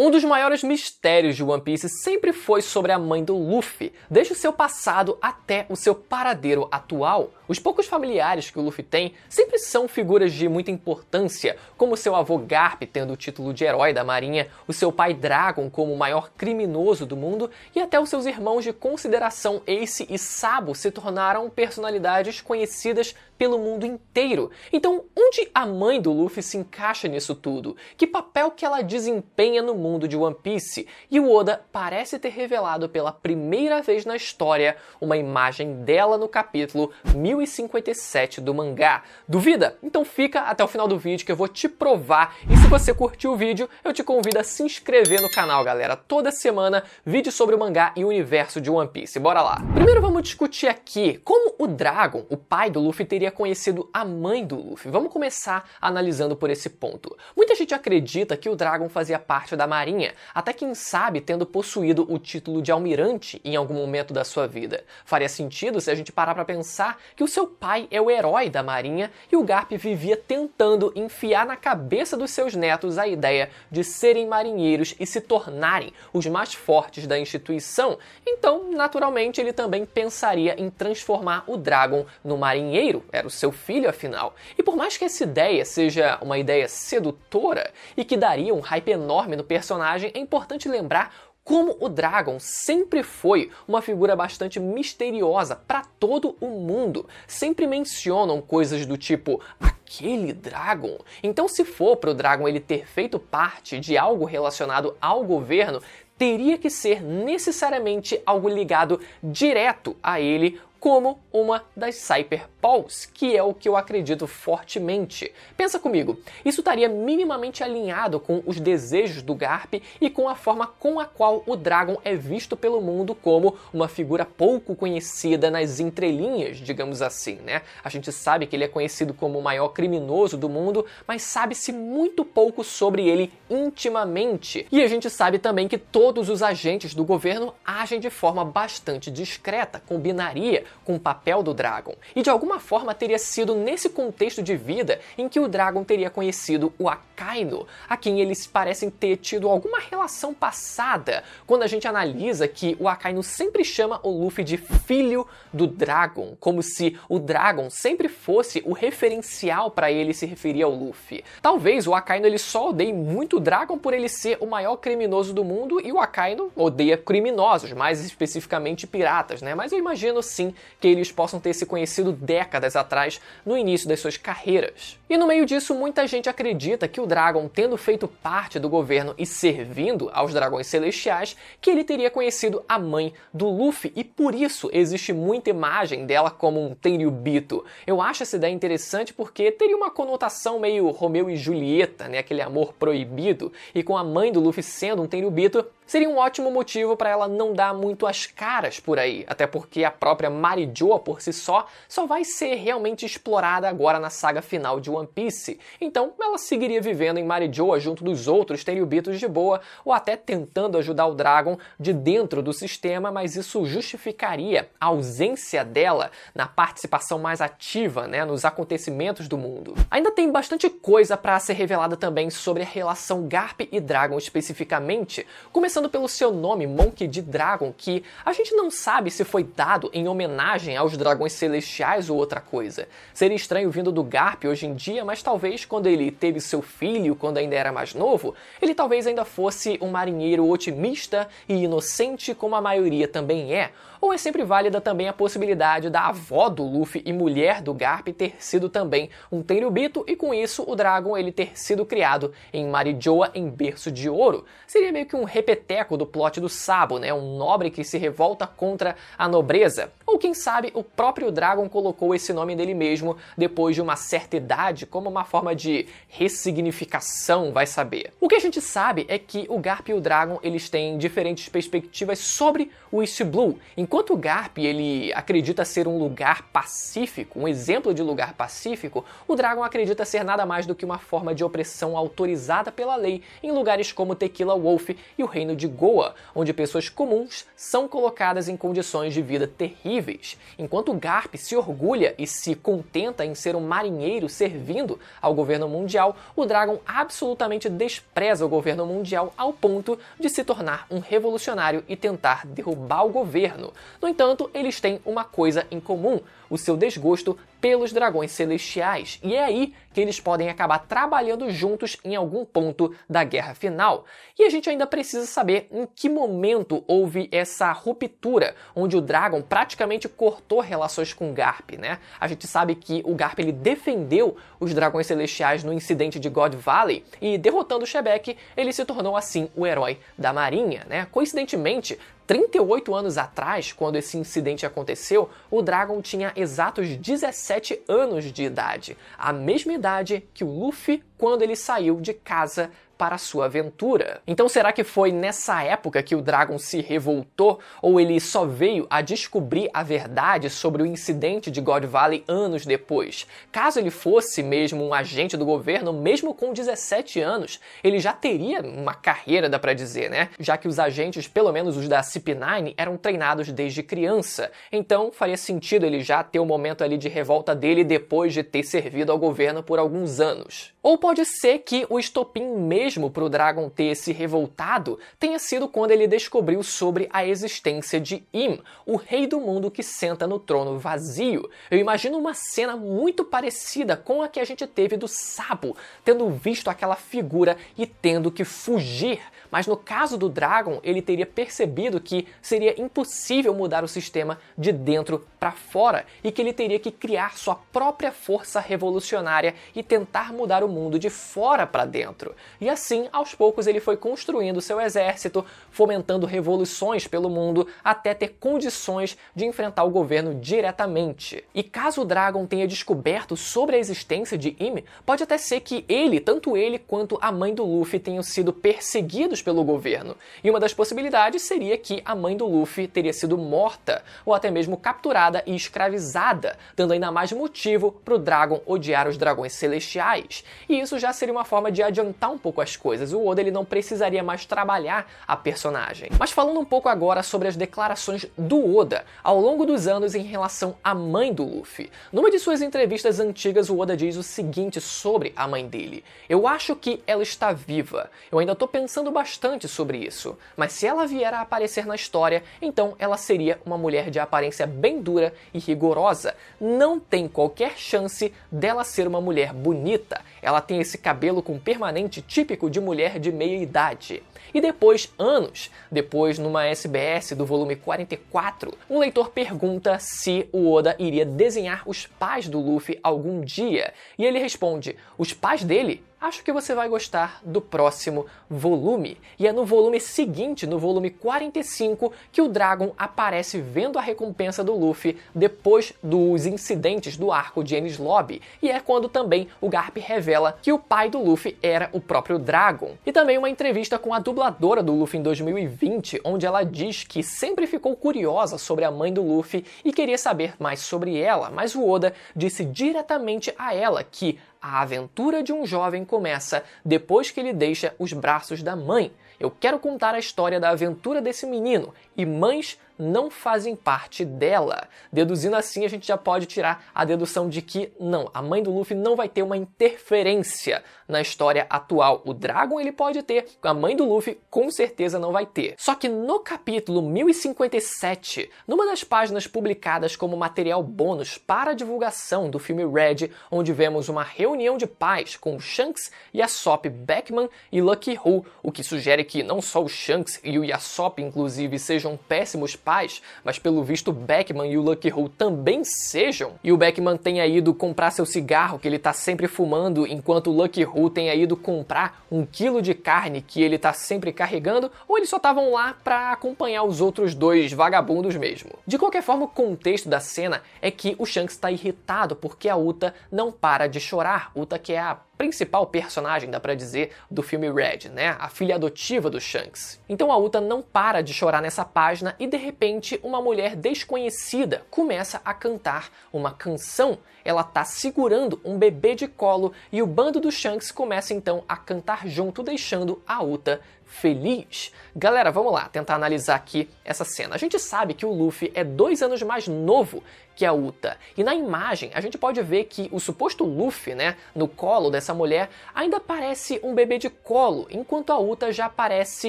Um dos maiores mistérios de One Piece sempre foi sobre a mãe do Luffy, desde o seu passado até o seu paradeiro atual. Os poucos familiares que o Luffy tem sempre são figuras de muita importância, como seu avô Garp tendo o título de herói da marinha, o seu pai Dragon como o maior criminoso do mundo, e até os seus irmãos de consideração Ace e Sabo se tornaram personalidades conhecidas pelo mundo inteiro. Então, onde a mãe do Luffy se encaixa nisso tudo? Que papel que ela desempenha no mundo de One Piece? E o Oda parece ter revelado pela primeira vez na história uma imagem dela no capítulo 1057 do mangá. Duvida? Então fica até o final do vídeo que eu vou te provar. E se você curtiu o vídeo, eu te convido a se inscrever no canal, galera. Toda semana, vídeo sobre o mangá e o universo de One Piece. Bora lá! Primeiro vamos discutir aqui como o Dragon, o pai do Luffy, teria conhecido a mãe do Luffy. Vamos começar analisando por esse ponto. Muita gente acredita que o Dragon fazia parte da marinha, até quem sabe tendo possuído o título de almirante em algum momento da sua vida. Faria sentido se a gente parar pra pensar que o seu pai é o herói da marinha e o Garp vivia tentando enfiar na cabeça dos seus netos a ideia de serem marinheiros e se tornarem os mais fortes da instituição. Então, naturalmente, ele também pensaria em transformar o Dragon no marinheiro. Era o seu filho, afinal. E por mais que essa ideia seja uma ideia sedutora e que daria um hype enorme no personagem, é importante lembrar como o Dragon sempre foi uma figura bastante misteriosa para todo o mundo. Sempre mencionam coisas do tipo aquele Dragon. Então, se for pro Dragon ele ter feito parte de algo relacionado ao governo, teria que ser necessariamente algo ligado direto a ele, como uma das Cyper Pawns, que é o que eu acredito fortemente. Pensa comigo, isso estaria minimamente alinhado com os desejos do Garp e com a forma com a qual o Dragon é visto pelo mundo como uma figura pouco conhecida nas entrelinhas, digamos assim, né? A gente sabe que ele é conhecido como o maior criminoso do mundo, mas sabe-se muito pouco sobre ele intimamente. E a gente sabe também que todos os agentes do governo agem de forma bastante discreta, combinaria com o papel do Dragon. E de alguma forma teria sido nesse contexto de vida em que o Dragon teria conhecido o Akainu, a quem eles parecem ter tido alguma relação passada, quando a gente analisa que o Akainu sempre chama o Luffy de filho do Dragon, como se o Dragon sempre fosse o referencial para ele se referir ao Luffy. Talvez o Akainu ele só odeie muito o Dragon por ele ser o maior criminoso do mundo e o Akainu odeia criminosos, mais especificamente piratas, né? Mas eu imagino sim que eles possam ter se conhecido décadas atrás, no início das suas carreiras. E no meio disso, muita gente acredita que o Dragon, tendo feito parte do governo e servindo aos Dragões Celestiais, que ele teria conhecido a mãe do Luffy, e por isso existe muita imagem dela como um Tenryubito. Eu acho essa ideia interessante porque teria uma conotação meio Romeu e Julieta, né? Aquele amor proibido, e com a mãe do Luffy sendo um Tenryubito, seria um ótimo motivo para ela não dar muito as caras por aí, até porque a própria Marijoa por si só vai ser realmente explorada agora na saga final de One Piece. Então ela seguiria vivendo em Marijoa junto dos outros Tenryubitos de boa, ou até tentando ajudar o Dragon de dentro do sistema, mas isso justificaria a ausência dela na participação mais ativa, né, nos acontecimentos do mundo. Ainda tem bastante coisa para ser revelada também sobre a relação Garp e Dragon especificamente, começando pelo seu nome, Monkey D. Dragon, que a gente não sabe se foi dado em homenagem aos Dragões Celestiais ou outra coisa. Seria estranho vindo do Garp hoje em dia, mas talvez quando ele teve seu filho, quando ainda era mais novo, ele talvez ainda fosse um marinheiro otimista e inocente, como a maioria também é. Ou é sempre válida também a possibilidade da avó do Luffy e mulher do Garp ter sido também um Tenryubito e com isso o Dragon ele ter sido criado em Marijoa em berço de ouro. Seria meio que um repeteco do plot do Sabo, né? Um nobre que se revolta contra a nobreza. Ou quem sabe o próprio Dragon colocou esse nome dele mesmo depois de uma certa idade como uma forma de ressignificação, vai saber. O que a gente sabe é que o Garp e o Dragon eles têm diferentes perspectivas sobre o East Blue. Enquanto o Garp ele acredita ser um lugar pacífico, um exemplo de lugar pacífico, o Dragon acredita ser nada mais do que uma forma de opressão autorizada pela lei em lugares como Tequila Wolf e o reino de Goa, onde pessoas comuns são colocadas em condições de vida terríveis. Enquanto o Garp se orgulha e se contenta em ser um marinheiro servindo servindo ao governo mundial, o Dragon absolutamente despreza o governo mundial ao ponto de se tornar um revolucionário e tentar derrubar o governo. No entanto, eles têm uma coisa em comum: o seu desgosto pelos dragões celestiais, e é aí que eles podem acabar trabalhando juntos em algum ponto da guerra final. E a gente ainda precisa saber em que momento houve essa ruptura, onde o Dragon praticamente cortou relações com o Garp, né? A gente sabe que o Garp ele defendeu os dragões celestiais no incidente de God Valley, e derrotando o Shebek, ele se tornou assim o herói da marinha, né? Coincidentemente, 38 anos atrás, quando esse incidente aconteceu, o Dragon tinha exatos 17 anos de idade, a mesma idade que o Luffy quando ele saiu de casa para a sua aventura. Então será que foi nessa época que o Dragon se revoltou, ou ele só veio a descobrir a verdade sobre o incidente de God Valley anos depois? Caso ele fosse mesmo um agente do governo, mesmo com 17 anos, ele já teria uma carreira, dá pra dizer, né? Já que os agentes, pelo menos os da CP9, eram treinados desde criança. Então faria sentido ele já ter o momento ali de revolta dele depois de ter servido ao governo por alguns anos. Ou pode ser que o estopim mesmo para o Dragon ter se revoltado tenha sido quando ele descobriu sobre a existência de Im, o rei do mundo que senta no trono vazio. Eu imagino uma cena muito parecida com a que a gente teve do Sabo, tendo visto aquela figura e tendo que fugir. Mas no caso do Dragon, ele teria percebido que seria impossível mudar o sistema de dentro para fora e que ele teria que criar sua própria força revolucionária e tentar mudar o mundo de fora para dentro. E assim, aos poucos, ele foi construindo seu exército, fomentando revoluções pelo mundo até ter condições de enfrentar o governo diretamente. E caso o Dragon tenha descoberto sobre a existência de Im, pode até ser que ele, tanto ele quanto a mãe do Luffy, tenham sido perseguidos pelo governo. E uma das possibilidades seria que a mãe do Luffy teria sido morta, ou até mesmo capturada e escravizada, dando ainda mais motivo para o Dragon odiar os dragões celestiais. E isso já seria uma forma de adiantar um pouco as coisas. O Oda ele não precisaria mais trabalhar a personagem. Mas falando um pouco agora sobre as declarações do Oda ao longo dos anos em relação à mãe do Luffy. Numa de suas entrevistas antigas, o Oda diz o seguinte sobre a mãe dele: "Eu acho que ela está viva. Eu ainda tô pensando bastante sobre isso. Mas se ela vier a aparecer na história, então ela seria uma mulher de aparência bem dura e rigorosa. Não tem qualquer chance dela ser uma mulher bonita. Ela tem esse cabelo com permanente típico de mulher de meia idade." E depois, anos depois, numa SBS do volume 44, um leitor pergunta se o Oda iria desenhar os pais do Luffy algum dia. E ele responde: "Os pais dele? Acho que você vai gostar do próximo volume." E é no volume seguinte, no volume 45, que o Dragon aparece vendo a recompensa do Luffy depois dos incidentes do arco de Enies Lobby. E é quando também o Garp revela que o pai do Luffy era o próprio Dragon. E também uma entrevista com a dubladora do Luffy em 2020, onde ela diz que sempre ficou curiosa sobre a mãe do Luffy e queria saber mais sobre ela, mas o Oda disse diretamente a ela que a aventura de um jovem começa depois que ele deixa os braços da mãe. Eu quero contar a história da aventura desse menino, e mães não fazem parte dela. Deduzindo assim, a gente já pode tirar a dedução de que não, a mãe do Luffy não vai ter uma interferência na história atual. O Dragon ele pode ter, a mãe do Luffy com certeza não vai ter. Só que no capítulo 1057, numa das páginas publicadas como material bônus para a divulgação do filme Red, onde vemos uma reunião de pais com Shanks, Yasop, Beckman e Lucky Hoo, o que sugere que não só o Shanks e o Yasop, inclusive, sejam péssimos pais, mas pelo visto o Beckman e o Lucky Hoo também sejam. E o Beckman tenha ido comprar seu cigarro que ele tá sempre fumando, enquanto o Lucky Hoo tenha ido comprar 1 quilo de carne que ele tá sempre carregando, ou eles só estavam lá pra acompanhar os outros dois vagabundos mesmo. De qualquer forma, o contexto da cena é que o Shanks tá irritado porque a Uta não para de chorar. Uta, que é a principal personagem, dá pra dizer, do filme Red, né? A filha adotiva do Shanks. Então a Uta não para de chorar nessa página e de repente uma mulher desconhecida começa a cantar uma canção. Ela tá segurando um bebê de colo e o bando do Shanks começa então a cantar junto, deixando a Uta feliz? Galera, vamos lá tentar analisar aqui essa cena. A gente sabe que o Luffy é 2 anos mais novo que a Uta. E na imagem a gente pode ver que o suposto Luffy, né, no colo dessa mulher, ainda parece um bebê de colo, enquanto a Uta já parece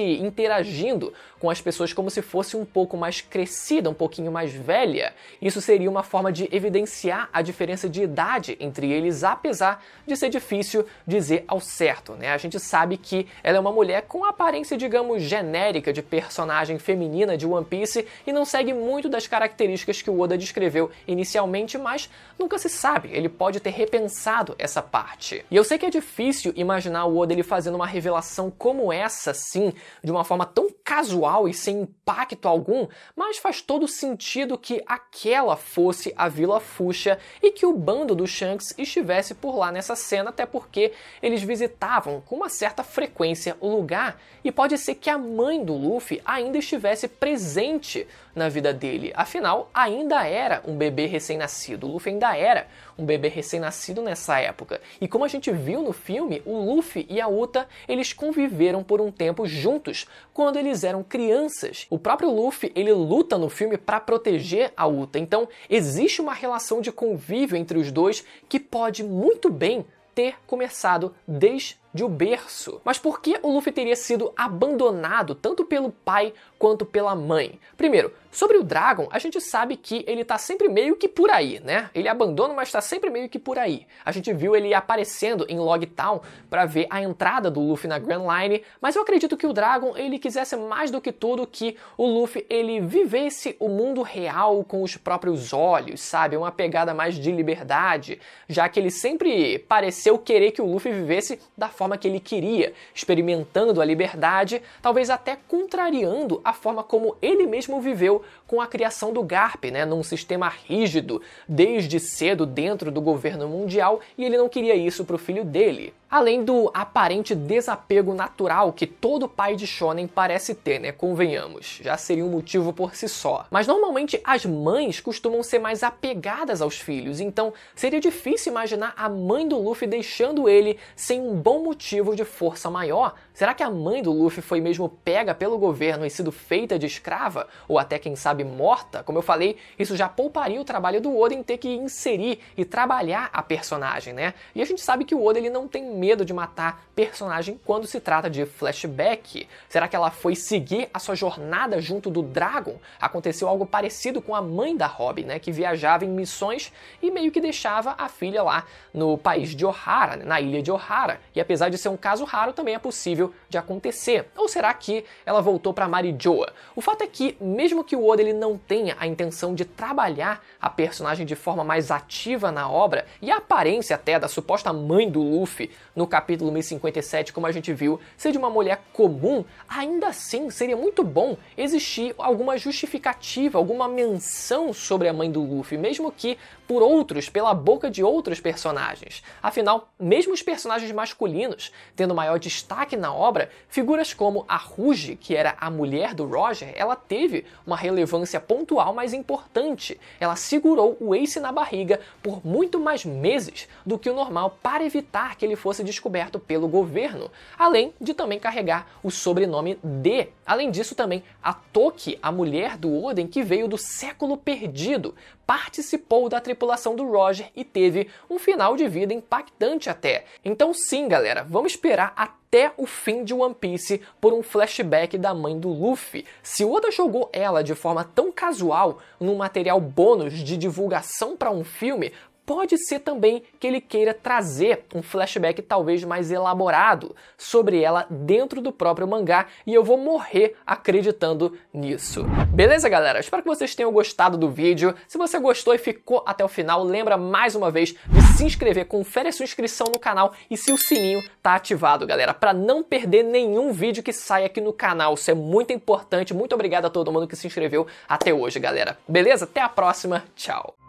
interagindo com as pessoas como se fosse um pouco mais crescida, um pouquinho mais velha. Isso seria uma forma de evidenciar a diferença de idade entre eles, apesar de ser difícil dizer ao certo, né? A gente sabe que ela é uma mulher com a aparência, digamos, genérica de personagem feminina de One Piece e não segue muito das características que o Oda descreveu inicialmente, mas nunca se sabe, ele pode ter repensado essa parte. E eu sei que é difícil imaginar o Oda ele fazendo uma revelação como essa, assim, de uma forma tão casual e sem impacto algum, mas faz todo sentido que aquela fosse a Vila Fuchsia e que o bando do Shanks estivesse por lá nessa cena, até porque eles visitavam com uma certa frequência o lugar, e pode ser que a mãe do Luffy ainda estivesse presente na vida dele, afinal, ainda era um bebê recém-nascido, o Luffy ainda era um bebê recém-nascido nessa época. E como a gente viu no filme, o Luffy e a Uta, eles conviveram por um tempo juntos, quando eles eram crianças. O próprio Luffy, ele luta no filme para proteger a Uta, então existe uma relação de convívio entre os dois que pode muito bem ter começado desde o berço. Mas por que o Luffy teria sido abandonado tanto pelo pai quanto pela mãe? Primeiro, sobre o Dragon, a gente sabe que ele tá sempre meio que por aí, né? Ele abandona, mas tá sempre meio que por aí. A gente viu ele aparecendo em Logtown para ver a entrada do Luffy na Grand Line, mas eu acredito que o Dragon, ele quisesse mais do que tudo que o Luffy, ele vivesse o mundo real com os próprios olhos, sabe? Uma pegada mais de liberdade, já que ele sempre pareceu querer que o Luffy vivesse da forma que ele queria, experimentando a liberdade, talvez até contrariando a forma como ele mesmo viveu com a criação do Garp, né, num sistema rígido, desde cedo dentro do governo mundial, e ele não queria isso para o filho dele. Além do aparente desapego natural que todo pai de shonen parece ter, né? Convenhamos, já seria um motivo por si só. Mas normalmente as mães costumam ser mais apegadas aos filhos, então seria difícil imaginar a mãe do Luffy deixando ele sem um bom motivo de força maior. Será que a mãe do Luffy foi mesmo pega pelo governo e sido feita de escrava? Ou até, quem sabe, morta? Como eu falei, isso já pouparia o trabalho do Oda em ter que inserir e trabalhar a personagem, né? E a gente sabe que o Oda, ele não tem medo de matar personagem quando se trata de flashback. Será que ela foi seguir a sua jornada junto do Dragon? Aconteceu algo parecido com a mãe da Robin, né? Que viajava em missões e meio que deixava a filha lá no país de Ohara, né, na ilha de Ohara. E apesar de ser um caso raro, também é possível de acontecer. Ou será que ela voltou para Marijoa? O fato é que, mesmo que o Oda ele não tenha a intenção de trabalhar a personagem de forma mais ativa na obra, e a aparência até da suposta mãe do Luffy no capítulo 1057, como a gente viu, ser de uma mulher comum, ainda assim seria muito bom existir alguma justificativa, alguma menção sobre a mãe do Luffy, mesmo que por outros, pela boca de outros personagens. Afinal, mesmo os personagens masculinos tendo maior destaque na obra, figuras como a Rouge, que era a mulher do Roger, ela teve uma relevância pontual mais importante. Ela segurou o Ace na barriga por muito mais meses do que o normal para evitar que ele fosse descoberto pelo governo, além de também carregar o sobrenome D. Além disso também, a Toki, a mulher do Oden, que veio do século perdido, participou da tripulação do Roger e teve um final de vida impactante até. Então sim, galera, vamos esperar até o fim de One Piece por um flashback da mãe do Luffy. Se o Oda jogou ela de forma tão casual num material bônus de divulgação para um filme, pode ser também que ele queira trazer um flashback talvez mais elaborado sobre ela dentro do próprio mangá, e eu vou morrer acreditando nisso. Beleza, galera? Espero que vocês tenham gostado do vídeo. Se você gostou e ficou até o final, lembra mais uma vez de se inscrever, confere a sua inscrição no canal e se o sininho tá ativado, galera, para não perder nenhum vídeo que saia aqui no canal. Isso é muito importante. Muito obrigado a todo mundo que se inscreveu até hoje, galera. Beleza? Até a próxima. Tchau.